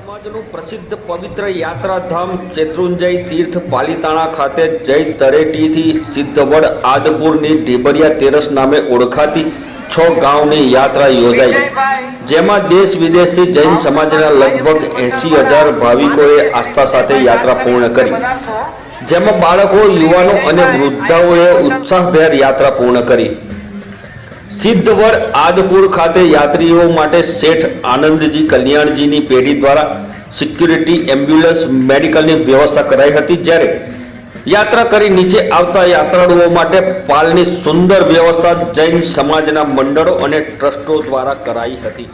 સમાજનું પ્રસિદ્ધ પવિત્ર યાત્રાધામ શેત્રુંજય તીર્થ પાલિતાણા ખાતે જય તળેટીથી સિદ્ધવડ આદપુરની ઢેબરિયા તેરસ નામે ઓળખાતી 6 ગામની યાત્રા યોજાઈ, જેમાં દેશ વિદેશથી જૈન સમાજના લગભગ 80,000 ભાવિકોએ આસ્થા સાથે યાત્રા પૂર્ણ કરી, જેમાં બાળકો, યુવાનો અને વૃદ્ધાઓએ ઉત્સાહભેર યાત્રા પૂર્ણ કરી। સિદ્ધવડ આદપુર ખાતે યાત્રીઓ માટે શેઠ આનંદજી કલ્યાણજીની પેઢી દ્વારા સિક્યુરિટી, એમ્બ્યુલન્સ, મેડિકલની વ્યવસ્થા કરાઈ હતી, જ્યારે યાત્રા કરી નીચે આવતા યાત્રાળુઓ માટે પાલની સુંદર વ્યવસ્થા જૈન સમાજના મંડળો અને ટ્રસ્ટો દ્વારા કરાઈ હતી।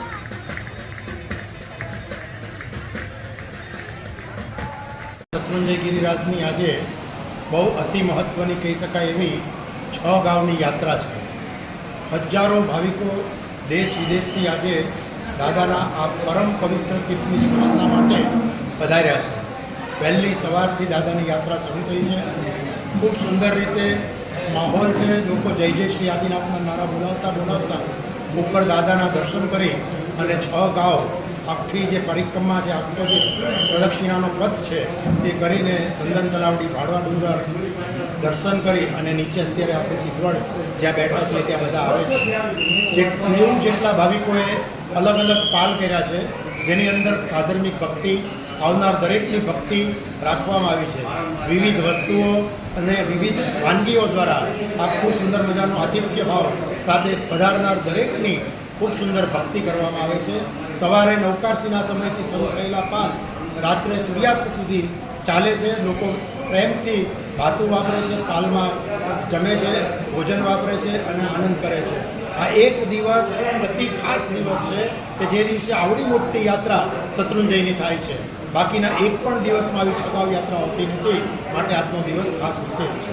શેત્રુંજય ગિરિરાજની આજે બહુ અતિ મહત્વની કહી શકાય એવી 6 ગામની યાત્રા છે। હજારો ભાવિકો દેશ વિદેશથી આજે દાદાના આ પરમ પવિત્ર તીર્થની સ્પર્શના માટે પધાર્યા છે। વહેલી સવારથી દાદાની યાત્રા શરૂ થઈ છે। ખૂબ સુંદર રીતે માહોલ છે। લોકો જય જય શ્રી આદિનાથના નારા બોલાવતા ઉપર દાદાના દર્શન કરી અને 6 ગાંવ આખી જે પરિક્રમા છે, આખો જે પ્રદક્ષિણાનો પથ છે તે કરીને ચંદન તલાવડી, ભાડવા ડુંગર દર્શન કરી અને નીચે અત્યારે આપણે સિદ્ધવડ જ્યાં બેઠા છીએ ત્યાં બધા આવે છે। 90 જેટલા ભાવિકોએ અલગ અલગ પાલ કર્યા છે, જેની અંદર સાધર્મિક ભક્તિ, આવનાર દરેકની ભક્તિ રાખવામાં આવી છે। વિવિધ વસ્તુઓ અને વિવિધ વાનગીઓ દ્વારા આખું સુંદર મજાનો આતિથ્ય ભાવ સાથે પધારનાર દરેકની ખૂબ સુંદર ભક્તિ કરવામાં આવે છે। સવારે નવકારસીના સમયથી શરૂ થયેલા પાલ રાત્રે સૂર્યાસ્ત સુધી ચાલે છે। લોકો પ્રેમથી ભાતું વાપરે છે, પાલમાં જમે છે, ભોજન વાપરે છે અને આનંદ કરે છે। આ એક દિવસ અતિ ખાસ દિવસ છે કે જે દિવસે આવડી મોટી યાત્રા શેત્રુંજયની થાય છે। બાકીના એક પણ દિવસમાં આવી 6 ગાંવ યાત્રા હોતી નથી, માટે આજનો દિવસ ખાસ વિશેષ છે।